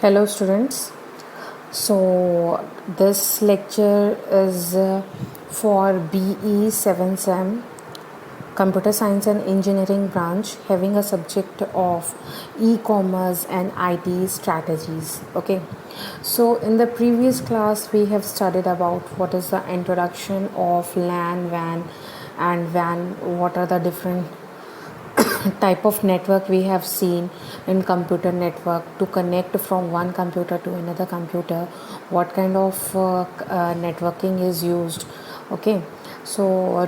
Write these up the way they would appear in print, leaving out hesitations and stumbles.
Hello students. So this lecture is for BE 7 SEM Computer Science and Engineering branch having a subject of e-commerce and IT strategies. Okay. So in the previous class we have studied about what is the introduction of LAN, WAN and WAN, what are the different type of network we have seen in computer network to connect from one computer to another computer, what kind of networking is used. Okay, so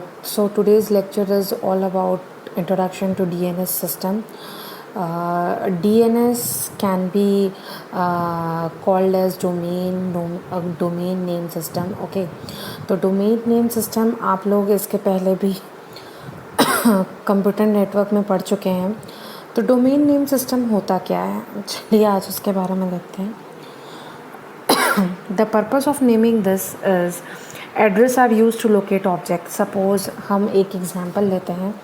today's lecture is all about introduction to DNS system. DNS can be called as domain name system. Okay, तो domain name system आप लोग इसके पहले भी computer network में पढ़ चुके हैं. तो डोमेन नेम सिस्टम होता क्या है, चलिए आज उसके बारे में देखते हैं. The purpose of naming this is address are used to locate object. Suppose हम एक एग्जांपल लेते हैं,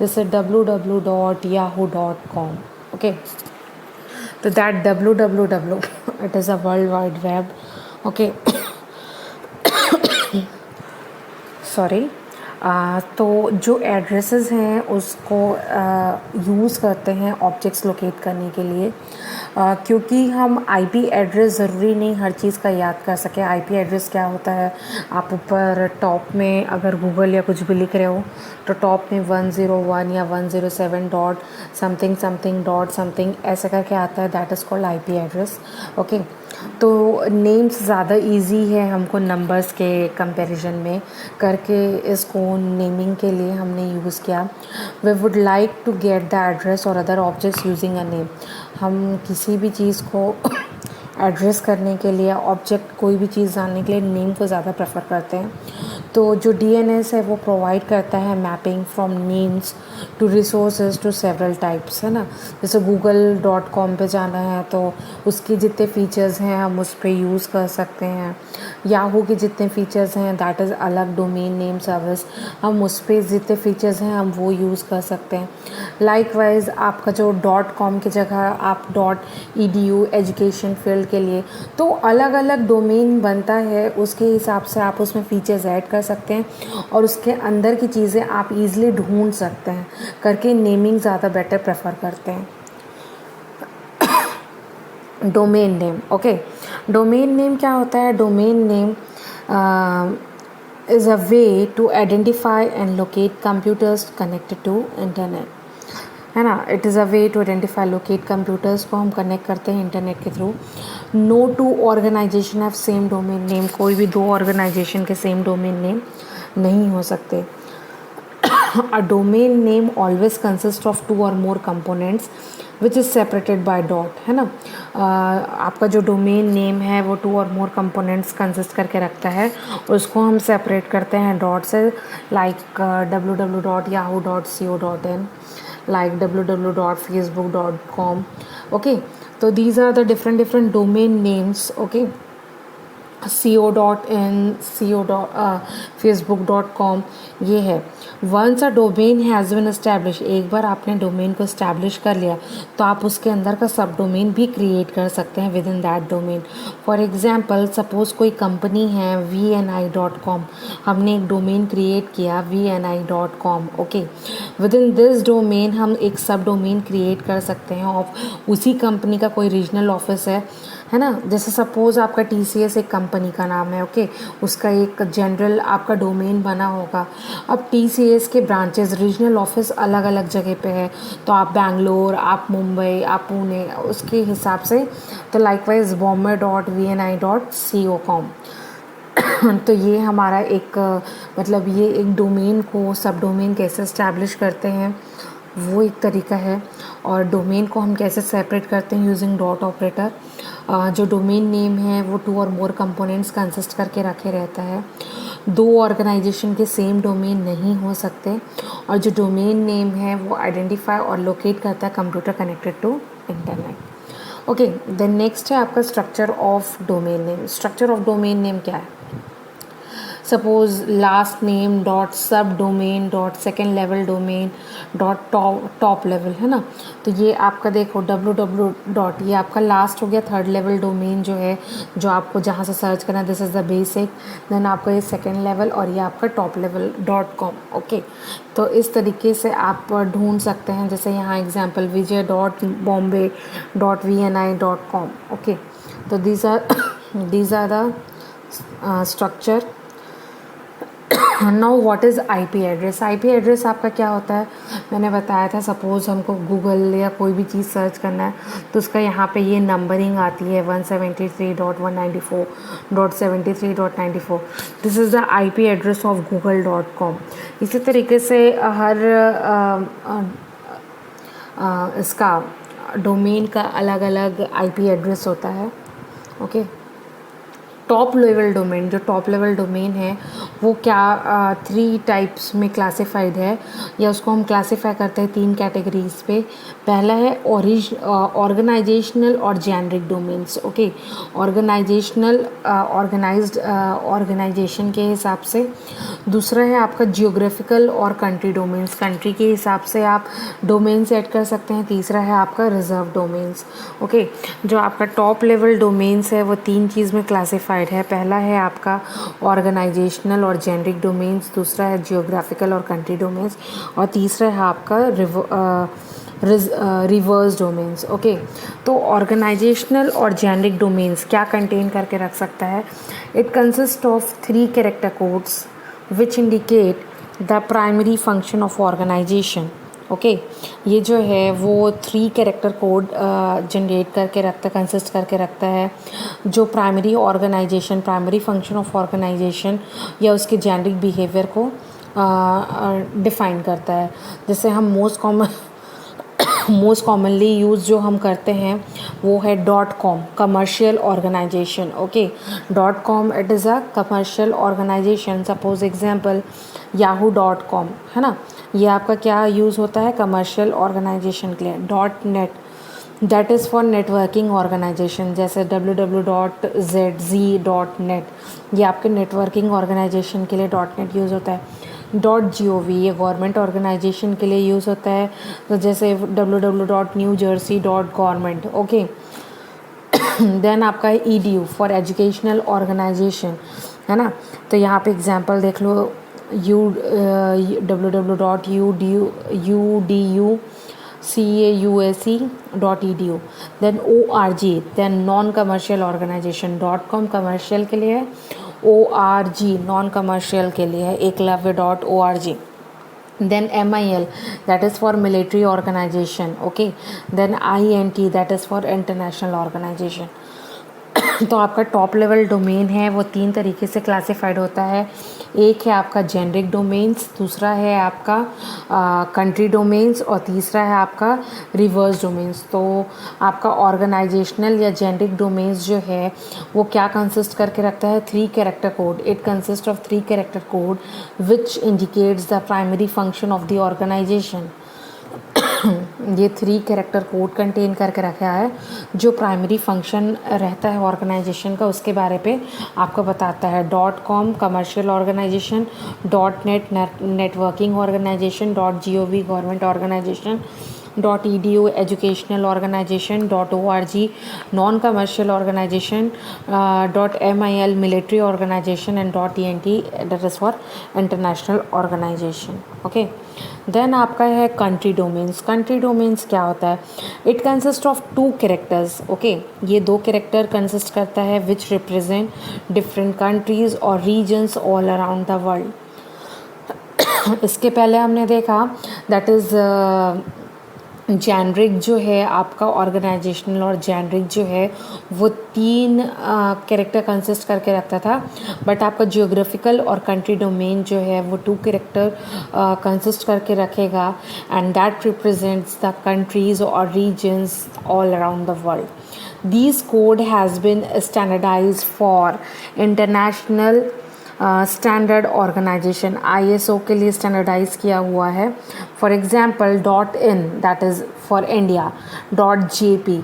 जैसे www.yahoo.com. ओके, तो that www it is a world wide web. Okay, sorry. तो जो एड्रेसेस हैं उसको यूज़ करते हैं ऑब्जेक्ट्स लोकेट करने के लिए, क्योंकि हम आईपी एड्रेस ज़रूरी नहीं हर चीज़ का याद कर सके. आईपी एड्रेस क्या होता है, आप ऊपर टॉप में अगर गूगल या कुछ भी लिख रहे हो तो टॉप में 101 या 107 dot something something dot something ऐसे करके आता है, that is called IP address. Okay, तो नेम्स ज़्यादा इजी है हमको नंबर्स के कंपैरिजन में करके इसको नेमिंग के लिए हमने यूज़ किया. We would like to get the address और other objects using a name. हम किसी भी चीज़ को एड्रेस करने के लिए, ऑब्जेक्ट कोई भी चीज़ जानने के लिए नेम को ज़्यादा प्रेफर करते हैं. तो जो डीएनएस है वो प्रोवाइड करता है mapping from names to resources to several types, है ना. जैसे google.com पे जाना है तो उसके जितने फीचर्स हैं हम उस पर यूज़ कर सकते हैं. याहू के जितने फीचर्स हैं दैट इज़ अलग डोमेन नेम सर्विस, हम उस पर जितने फीचर्स हैं हम वो यूज़ कर सकते हैं. लाइकवाइज आपका जो .com की जगह आप .edu एजुकेशन फील्ड के लिए, तो अलग अलग डोमेन बनता है, उसके हिसाब से आप उसमें फीचर्स ऐड कर सकते हैं और उसके अंदर की चीज़ें आप इजीली ढूंढ सकते हैं करके नेमिंग ज़्यादा बेटर प्रेफर करते हैं. Domain name. Okay, domain name क्या होता है? Domain name is a way to identify and locate computers connected to internet, है ना. It is a way to identify locate computers को हम कनेक्ट करते हैं इंटरनेट के through. No two organisation have same domain name. कोई भी दो ऑर्गेनाइजेशन के सेम डोमेन नेम नहीं हो सकते. A domain name always consist of 2 और more components which is separated by dot, है ना. आपका जो डोमेन नेम है वो 2 और मोर कंपोनेंट्स कंसिस्ट करके रखता है और उसको हम सेपरेट करते हैं डॉट से, like www.yahoo.co.in, like www.facebook.com. okay, so these are the different domain names. okay, co.in, facebook.com ये है. Once a domain has been establish, एक बार आपने डोमेन को एस्टैब्लिश कर लिया तो आप उसके अंदर का सब डोमेन भी क्रिएट कर सकते हैं with in that domain. For example suppose कोई कंपनी है vni.com, हमने एक डोमेन क्रिएट किया vni.com. Okay, with in this domain हम एक सब डोमेन क्रिएट कर सकते हैं ऑफ उसी कंपनी का कोई रीजनल ऑफिस है ना. जैसे सपोज़ आपका TCS एक कंपनी का नाम है. ओके, उसका एक जनरल आपका डोमेन बना होगा. अब TCS के ब्रांचेस, रीजनल ऑफिस अलग अलग जगह पे है, तो आप बैंगलोर, आप मुंबई, आप पुणे, उसके हिसाब से. तो लाइकवाइज bombay.vni.co.com. तो ये हमारा एक मतलब ये एक डोमेन को सब डोमेन कैसे इस्टेब्लिश करते हैं वो एक तरीका है. और डोमेन को हम कैसे सेपरेट करते हैं यूजिंग डॉट ऑपरेटर. जो डोमेन नेम है वो 2 और मोर कंपोनेंट्स कंसिस्ट करके रखे रहता है. 2 ऑर्गेनाइजेशन के सेम डोमेन नहीं हो सकते. और जो डोमेन नेम है वो आइडेंटिफाई और लोकेट करता है computer connected to internet. Okay, then next है आपका structure of domain name. Structure of domain name क्या है? Suppose last name dot sub domain dot second level domain dot top level, है ना। तो ये आपका देखो www डॉट, ये आपका लास्ट हो गया थर्ड लेवल डोमेन जो है, जो आपको जहाँ से सर्च करना है, this is the basic. Then आपका ये सेकेंड लेवल और ये आपका टॉप लेवल .com। ओके, तो इस तरीके से आप ढूंढ सकते हैं। जैसे यहाँ एग्जांपल vijay.bombay.vni.com। ओके, तो these are the structure. Now what is IP address. IP address आपका क्या होता है, मैंने बताया था। सपोज़ हमको गूगल या कोई भी चीज़ सर्च करना है तो उसका यहाँ पे ये नंबरिंग आती है 173.194.73.94। This is the IP address of google.com। इसी तरीके से हर इसका डोमेन का अलग अलग आईपी एड्रेस होता है। ओके, टॉप लेवल डोमेन, जो टॉप लेवल डोमेन है वो क्या 3 टाइप्स में क्लासिफाइड है, या उसको हम क्लासिफाई करते हैं 3 कैटेगरीज पे। पहला है ऑर्गेनाइजेशनल और generic domains. Okay, organisational organised organisation के हिसाब से। दूसरा है आपका जियोग्राफिकल और कंट्री डोमेन्स, कंट्री के हिसाब से आप डोमेन सेट कर सकते हैं। तीसरा है आपका रिजर्व डोमेन्स। ओके, जो आपका टॉप लेवल डोमेन्स है वो 3 चीज़ में क्लासिफाइड है। पहला है आपका ऑर्गेनाइजेशनल और जेनरिक डोमेन्स, दूसरा है जियोग्राफिकल और कंट्री डोमेन्स, और तीसरा है आपका रिवर्स डोमेन्स। ओके, तो ऑर्गेनाइजेशनल और जेनरिक डोमेन्स क्या कंटेन करके रख सकता है। It consist of 3 character codes which indicate the primary function of organisation. Okay, ये जो है वो 3 कैरेक्टर कोड जनरेट करके रखता है, कंसिस्ट करके रखता है, जो primary organisation, primary function of organisation या उसके जेनरिक बिहेवियर को डिफ़ाइन करता है। जैसे हम मोस्ट कॉमनली यूज़ जो हम करते हैं वो है .com, commercial organisation. Okay, .com it is a commercial organisation. Suppose example yahoo.com, है ना, ये आपका क्या यूज़ होता है, कमर्शियल ऑर्गेनाइजेशन के लिए। .net that is for networking organisation, जैसे www.zz.net, ये आपके नेटवर्किंग ऑर्गेनाइजेशन के लिए .net यूज़ होता है। .gov ये गवर्नमेंट ऑर्गेनाइजेशन के लिए यूज़ होता है, तो जैसे www.newjersey.government। ओके, देन आपका है edu फॉर एजुकेशनल ऑर्गेनाइजेशन, है ना। तो यहाँ पे एग्जांपल देख लो, www.uducausc.edu, then org, then non commercial organisation. .com commercial के लिए है, org नॉन कमर्शियल के लिए है, eklavya.org। then MIL that is for military organization। okay, then INT that is for international organization। तो आपका टॉप लेवल डोमेन है वो 3 तरीके से क्लासिफाइड होता है। एक है आपका जेनरिक डोमेन्स, दूसरा है आपका कंट्री डोमेन्स, और तीसरा है आपका रिवर्स डोमेन्स। तो आपका ऑर्गेनाइजेशनल या जेनरिक डोमेन्स जो है वो क्या कंसिस्ट करके रखता है, 3 character code. It consist of 3 character code which indicates the primary function of the organisation. ये 3 कैरेक्टर कोड कंटेन करके रखा है, जो प्राइमरी फंक्शन रहता है ऑर्गेनाइजेशन का उसके बारे पे आपको बताता है। .com commercial organisation, .net networking organisation, .gov government organisation, .edu educational organisation, .org non commercial organisation, .mil military organisation, and .ent that is for international organisation. Okay, then आपका है कंट्री डोमेन्स। कंट्री डोमेन्स क्या होता है, it consist of 2 characters. Okay, ये 2 character consist करता है which represent different countries और regions all around the world. इसके पहले हमने देखा दैट इज़ जेनरिक जो है आपका ऑर्गेनाइजेशनल और जेनरिक जो है वो 3 कैरेक्टर कंसिस्ट करके रखता था, बट आपका जियोग्राफिकल और कंट्री डोमेन जो है वो 2 कैरेक्टर कंसिस्ट करके रखेगा, and that represents the countries और regions all around the world. These code has been standardized for international standard organization, ISO के लिए स्टैंडर्डाइज किया हुआ है। For example .in that is for India, .jp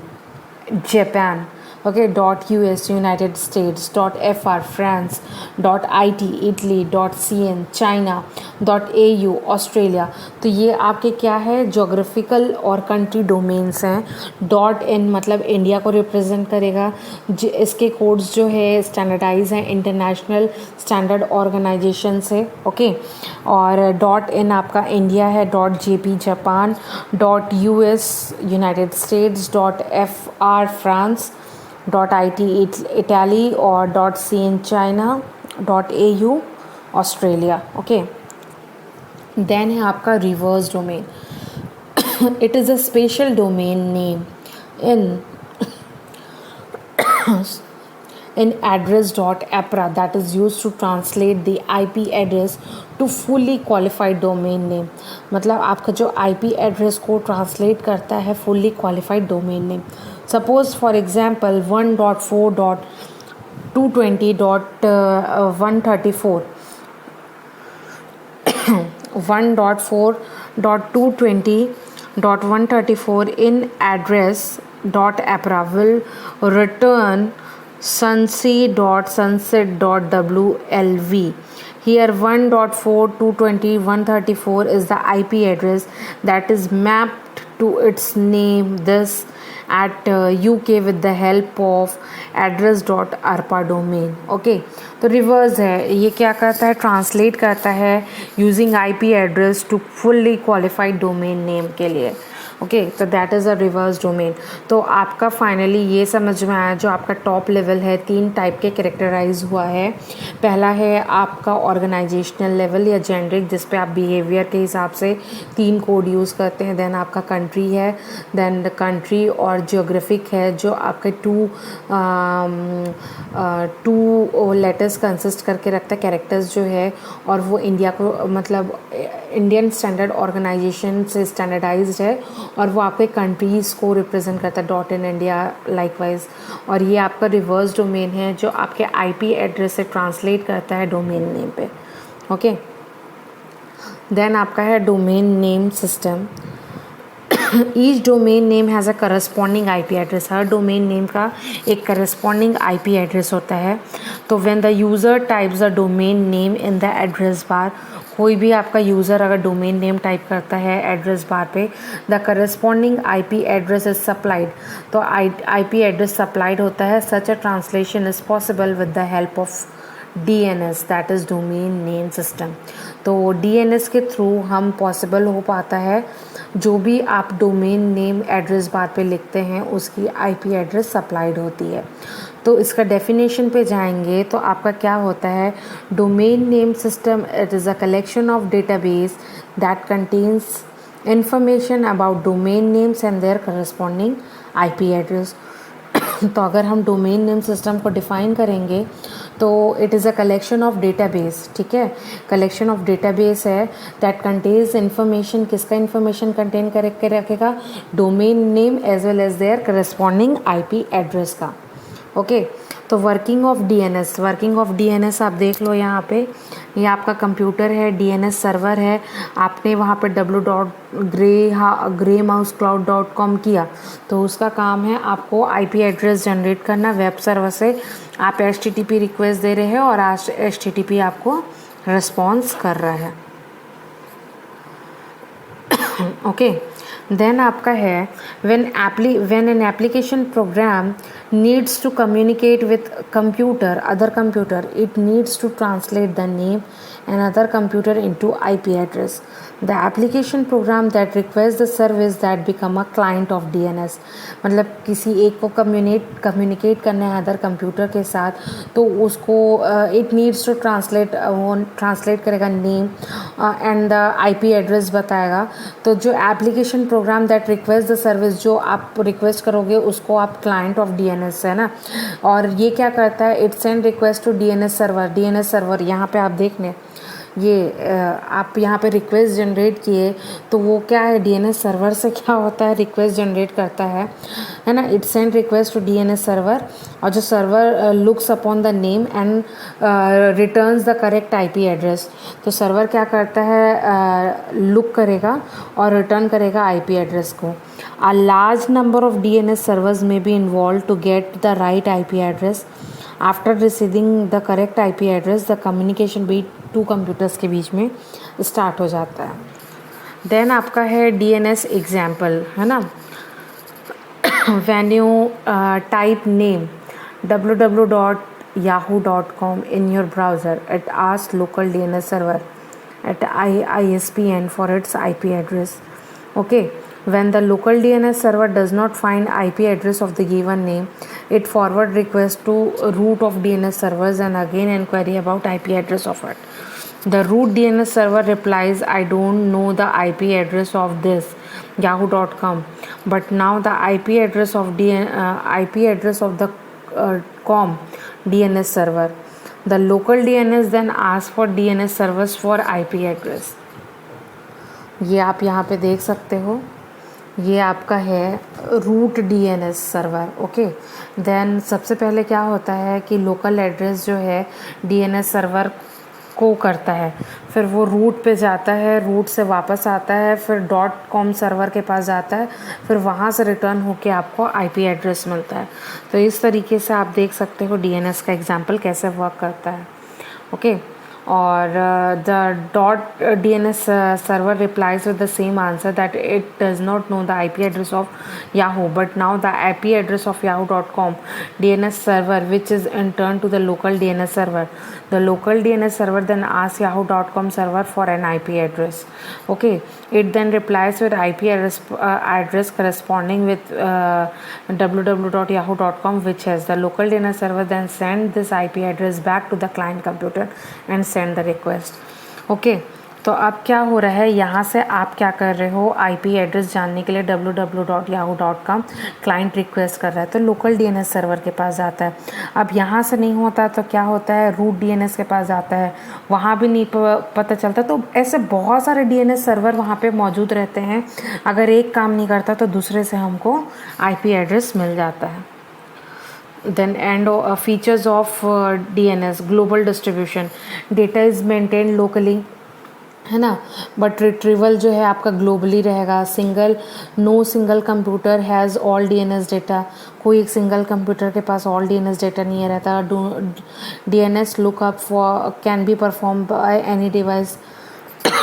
Japan, okay, .US United States, .FR France, .IT Italy, .CN China, .AU Australia. तो ये आपके क्या है, जोग्राफिकल और कंट्री डोमेन्स हैं। .IN मतलब इंडिया को रिप्रेजेंट करेगा। इसके कोड्स जो है स्टैंडर्डाइज हैं इंटरनेशनल स्टैंडर्ड ऑर्गेनाइजेशन से। ओके, और .IN आपका इंडिया है, .JP Japan, .US United States, .FR France, .IT Italy और .CN China, .AU Australia. Okay, then है आपका reverse domain. It is a special domain name in address.apra that is used to translate the IP address to fully qualified domain name। मतलब आपका जो IP address को translate करता है fully qualified domain name। Suppose for example 1.4.220.134 1.4.220.134 in address.apra will return sunc.sunset.wlv. Here 1.4.220.134 is the IP address that is mapped to its name this at UK with the help of address.arpa domain। Okay, तो reverse है, ये क्या करता है, translate करता है using IP address to fully qualified domain name के लिए। ओके, तो that is a reverse domain. तो आपका फाइनली ये समझ में आया, जो आपका टॉप लेवल है 3 टाइप के कैरेक्टराइज हुआ है। पहला है आपका ऑर्गेनाइजेशनल लेवल या जेनरिक, जिस पे आप बिहेवियर के हिसाब से 3 कोड यूज़ करते हैं। देन आपका कंट्री है, देन कंट्री और जियोग्राफिक है, जो आपके 2 लेटर्स कंसिस्ट करके रखता है, कैरेक्टर्स जो है, और वो इंडिया को मतलब इंडियन स्टैंडर्ड ऑर्गेनाइजेशन से स्टैंडर्डाइज्ड है, और वो आपके कंट्रीज़ को रिप्रेजेंट करता है, .in इंडिया लाइकवाइज। और ये आपका रिवर्स डोमेन है, जो आपके IP एड्रेस से ट्रांसलेट करता है डोमेन नेम पे। ओके, देन आपका है domain name system. Each domain name has a corresponding IP address. Her domain name का एक करस्पॉन्डिंग IP एड्रेस होता है। तो when the user types a domain name in the address bar, कोई भी आपका यूज़र अगर डोमेन नेम टाइप करता है एड्रेस बार पे, the corresponding IP address is supplied. तो IP एड्रेस सप्लाइड होता है। Such a translation is possible with the help of DNS that is domain name system. तो DNS के through हम possible हो पाता है, जो भी आप डोमेन नेम एड्रेस बार पे लिखते हैं उसकी IP एड्रेस सप्लाइड होती है। तो इसका डेफिनेशन पे जाएंगे तो आपका क्या होता है, domain name system it is a collection of database that contains information about domain names and their corresponding IP address. तो अगर हम डोमेन नेम सिस्टम को डिफ़ाइन करेंगे तो it is a collection of database, ठीक है, कलेक्शन ऑफ डेटाबेस है that contains information. किसका इन्फॉर्मेशन कंटेन करके रखेगा, domain name as well as their corresponding IP address का। ओके, तो working of DNS, working of DNS आप देख लो यहाँ पे, ये आपका कंप्यूटर है, DNS सर्वर है, आपने वहाँ पे www.greymousecloud.com किया, तो उसका काम है आपको IP एड्रेस जनरेट करना वेब सर्वर से। आप HTTP रिक्वेस्ट दे रहे हैं और आज HTTP आपको रिस्पॉन्स कर रहा है। ओके, देन आपका है when an application program needs to communicate with other computer, it needs to translate the name another computer into IP address. The application program that requests the service that become a client of DNS। मतलब किसी एक को communicate करना है other computer के साथ, तो उसको इट नीड्स टू ट्रांसलेट करेगा name and the IP address बताएगा। तो जो application program that request the service, जो आप रिक्वेस्ट करोगे उसको आप क्लाइंट ऑफ DNS है ना, और ये क्या करता है, it send request to DNS server. DNS server यहाँ पे आप देख लें, ये आप यहाँ पे रिक्वेस्ट जनरेट किए तो वो क्या है, डीएनएस सर्वर से क्या होता है, रिक्वेस्ट जनरेट करता है ना, it send request to DNS server, और जो server looks upon the name and returns the correct IP address. तो सर्वर क्या करता है, लुक करेगा और रिटर्न करेगा आईपी एड्रेस को। A large number of DNS servers may be involved to get the right IP address. After receiving the correct IP address, the communication भी to computers के बीच में स्टार्ट हो जाता है। देन आपका है DNS एग्जाम्पल, है ना। when you type name www.yahoo.com in your browser, it asks local DNS server at ISPN for its IP address. Okay, when the local DNS server does not find IP address of the given name, it forward request to root of DNS servers and again inquiry about IP address of it. The root DNS server replies, I don't know the IP address of this yahoo.com, but now the IP address of the com DNS server. The local DNS then asks for DNS servers for IP address. ये आप यहाँ पे देख सकते हो, ये आपका है root DNS server. Okay, then सबसे पहले क्या होता है कि लोकल एड्रेस जो है डीएनएस सर्वर को करता है, फिर वो रूट पे जाता है, रूट से वापस आता है, फिर .com सर्वर के पास जाता है, फिर वहाँ से रिटर्न होके आपको आईपी एड्रेस मिलता है। तो इस तरीके से आप देख सकते हो डीएनएस का एग्जांपल कैसे वर्क करता है। ओके, और the .dns server replies with the same answer that it does not know the IP address of Yahoo, but now the IP address of yahoo.com DNS server, which is in turn to the local DNS server. The local DNS server then asks yahoo.com server for an IP address. Okay, it then replies with IP address corresponding with www.yahoo.com, which has the local DNS server then send this IP address back to the client computer and send the request. Okay, तो अब क्या हो रहा है, यहाँ से आप क्या कर रहे हो, आईपी एड्रेस जानने के लिए www.yahoo.com क्लाइंट रिक्वेस्ट कर रहा है तो लोकल डीएनएस सर्वर के पास जाता है। अब यहाँ से नहीं होता तो क्या होता है, रूट डीएनएस के पास जाता है, वहाँ भी नहीं पता चलता। तो ऐसे बहुत सारे डीएनएस सर्वर वहाँ पे मौजूद रहते हैं, अगर एक काम नहीं करता तो दूसरे से हमको आईपी एड्रेस मिल जाता है। Then and features of DNS global distribution, data is maintained locally, है ना, बट रिट्रीवल जो है आपका ग्लोबली रहेगा। No single computer has all DNS data, कोई एक सिंगल कंप्यूटर के पास ऑल डीएनएस डेटा नहीं रहता। DNS lookup can be perform by any device,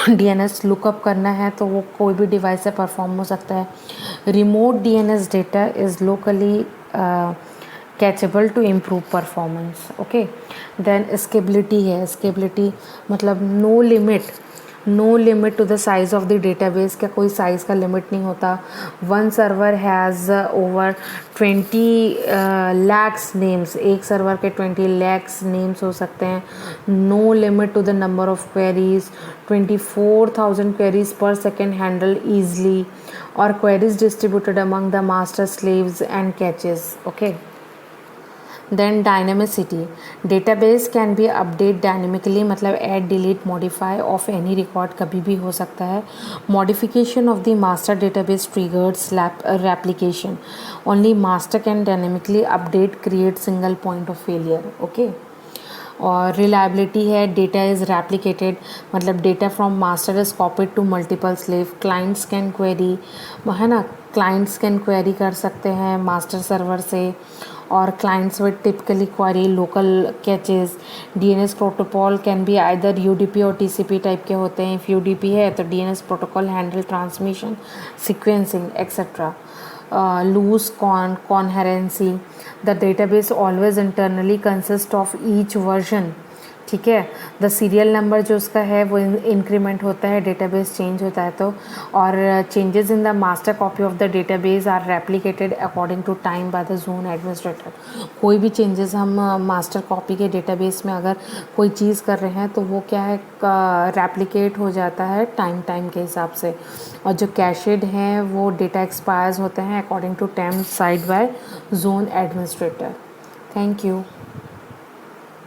DNS lookup करना है तो वो कोई भी डिवाइस से परफॉर्म हो सकता है। Remote DNS data is locally cacheable to improve performance. Okay, then scalability है, स्केबिलिटी मतलब no limit to the size of the database, क्या कोई साइज़ का लिमिट नहीं होता। One server has over 20 lakhs names, एक सर्वर के 20 lakhs नेम्स हो सकते हैं। No limit to the number of queries, 24,000 queries per second handle easily, और queries distributed among the master slaves and caches. Okay, then dynamicity, database can be update dynamically, मतलब add delete modify of any record कभी भी हो सकता है। Modification of the master database triggers replication, only master can dynamically update create single point of failure. Okay, और reliability है, data is replicated, मतलब data from master is copied to multiple slave, clients can query, है ना, clients can query कर सकते हैं master server से, और clients with typically query local caches. DNS protocol can be either UDP और TCP type के होते हैं। इफ़ यूडीपी है तो DNS protocol handle transmission, sequencing etcetera. Loose coherency, the database always internally consist of each version, ठीक है। The serial number जो उसका है वो इंक्रीमेंट होता है, डेटाबेस चेंज होता है तो, और changes in the master copy of the database are replicated according to time by the zone administrator. कोई भी चेंजेस हम मास्टर कॉपी के डेटाबेस में अगर कोई चीज़ कर रहे हैं तो वो क्या है, रेप्लिकेट हो जाता है टाइम के हिसाब से। और जो कैशेड हैं वो डेटा एक्सपायर्स होते हैं according to time side by zone administrator. Thank you.